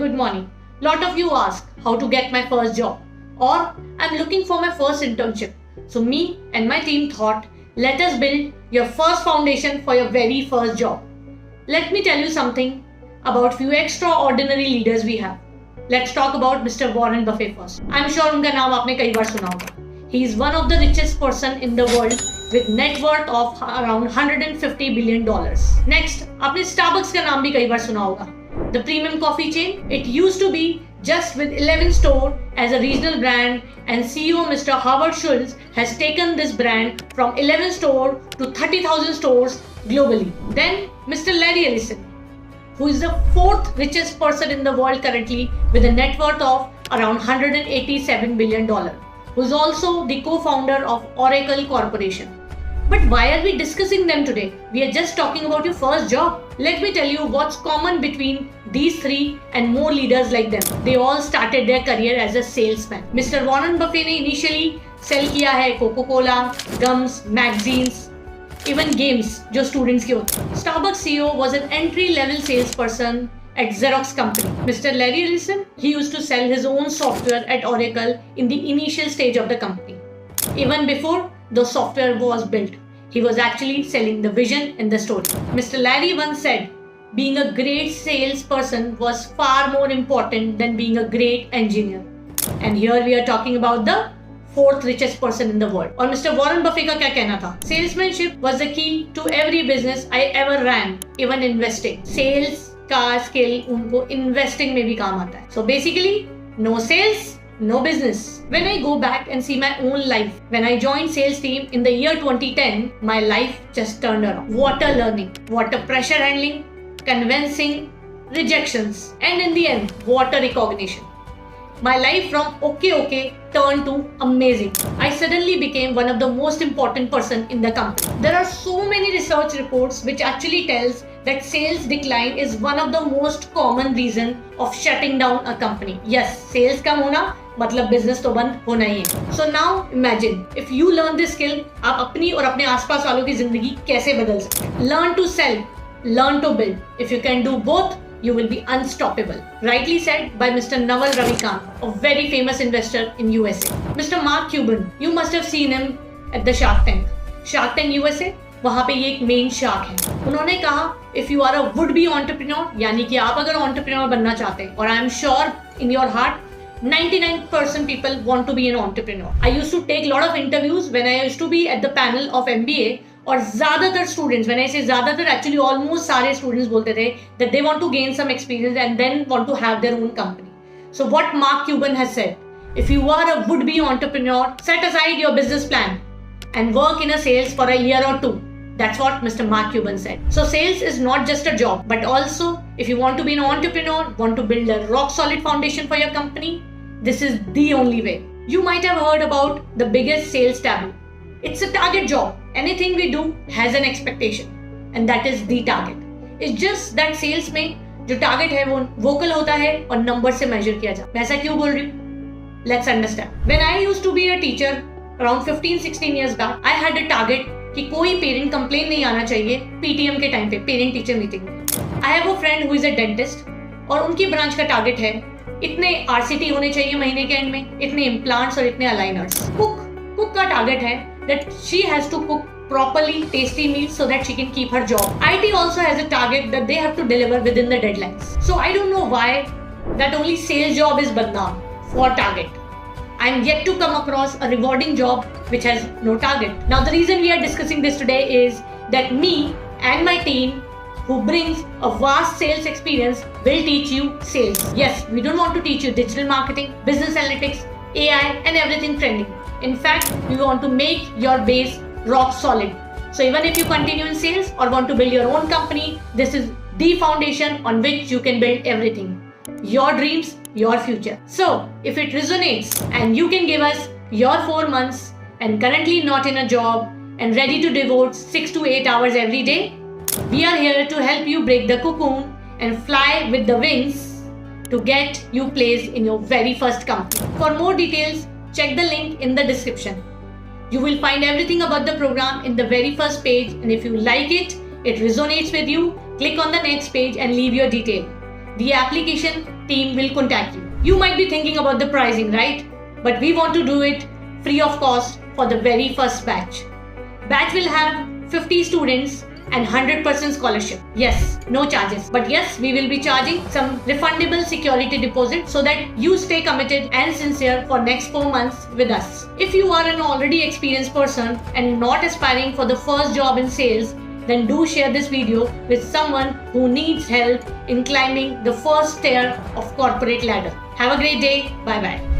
good morning. Lot of you ask how to get my first job or I'm looking for my first internship. So me and my team thought, let us build your first foundation for your very first job. Let me tell you something about few extraordinary leaders we have. Let's talk about Mr. Warren Buffett first. I'm sure उनका नाम आपने कई बार सुना होगा. He is one of the richest person in the world with net worth of around $150 billion. Next, आपने Starbucks का नाम भी कई बार सुना होगा. The premium coffee chain, it used to be just with 11 stores as a regional brand, and CEO Mr. Howard Schultz has taken this brand from 11 stores to 30,000 stores globally. Then Mr. Larry Ellison, who is the fourth richest person in the world currently with a net worth of around $187 billion, who is also the co-founder of Oracle Corporation. But why are we discussing them today? We are just talking about your first job. Let me tell you what's common between these three and more leaders like them. They all started their career as a salesman. Mr. Warren Buffett ने initially sell किया है Coca-Cola, gums, magazines, even games जो students के होते हैं. Starbucks CEO was an entry-level salesperson at Xerox company. Mr. Larry Ellison, he used to sell his own software at Oracle in the initial stage of the company. Even before the software was built, he was actually selling the vision and the story. Mr. Larry once said, being a great salesperson was far more important than being a great engineer. And here we are talking about the fourth richest person in the world. और Mr. Warren Buffett का क्या कहना था? Salesmanship was the key to every business I ever ran, even investing. Sales का skill उनको investing में भी काम आता है. So basically, no sales, no business. When I go back and see my own life, when I joined sales team in the year 2010, my life just turned around. What a learning, what a pressure handling, convincing, rejections, and in the end, what a recognition. My life from okay turned to amazing. I suddenly became one of the most important person in the company. There are so many research reports which actually tells that sales decline is one of the most common reason of shutting down a company. Yes, sales कम होना मतलब business तो बंद होना ही है. So now imagine if you learn this skill, आप अपनी और अपने आसपास वालों की जिंदगी कैसे बदल सकते हैं. Learn to sell, learn to build. If you can do both, you will be unstoppable. Rightly said by Mr. Naval Ravikant, a very famous investor in USA. Mr. Mark Cuban, you must have seen him at the Shark Tank. Shark Tank USA, वहाँ पे ये एक main shark है. उन्होंने कहा, if you are a would-be entrepreneur, यानी कि आप अगर entrepreneur बनना चाहते हैं, और I am sure in your heart, 99% people want to be an entrepreneur. I used to take lot of interviews when I used to be at the panel of MBA. और ज़्यादातर स्टूडेंट्स, मैंने इसे ज़्यादातर actually almost सारे students बोलते थे that they want to gain some experience and then want to have their own company. So what Mark Cuban has said, if you are a would-be entrepreneur, set aside your business plan and work in a sales for a year or two. That's what Mr. Mark Cuban said. So sales is not just a job, but also if you want to be an entrepreneur, want to build a rock-solid foundation for your company, this is the only way. You might have heard about the biggest sales taboo. It's a target job. Anything we do has an expectation, and that is the target. It's just that sales में जो target है वो vocal होता है और number से measure किया जाता है. मैं ऐसा क्यों बोल रही हूँ? Let's understand. When I used to be a teacher around 15-16 years back, I had a target कि कोई parent complaint नहीं आना चाहिए PTM के time पे parent teacher meeting में. I have a friend who is a dentist और उनकी branch का target है इतने RCT होने चाहिए महीने के end में, इतने implants और इतने aligners. Cook का target है that she has to cook properly tasty meals so that she can keep her job. IT also has a target that they have to deliver within the deadlines. So I don't know why that only sales job is badnaam for target. I am yet to come across a rewarding job which has no target. Now the reason we are discussing this today is that me and my team who brings a vast sales experience will teach you sales. Yes, we don't want to teach you digital marketing, business analytics, AI and everything trending. In fact, we want to make your base rock solid. So even if you continue in sales or want to build your own company, this is the foundation on which you can build everything. Your dreams, your future. So if it resonates and you can give us your 4 months and currently not in a job and ready to devote 6 to 8 hours every day, we are here to help you break the cocoon and fly with the wings to get you placed in your very first company. For more details, check the link in the description. You will find everything about the program in the very first page, and if you like it, it resonates with you, click on the next page and leave your detail. the application team will contact you. You might be thinking about the pricing, right? But we want to do it free of cost for the very first batch. Batch will have 50 students and 100% scholarship. Yes, no charges. But yes, we will be charging some refundable security deposit so that you stay committed and sincere for next 4 months with us. If you are an already experienced person and not aspiring for the first job in sales, then do share this video with someone who needs help in climbing the first stair of corporate ladder. Have a great day. Bye bye.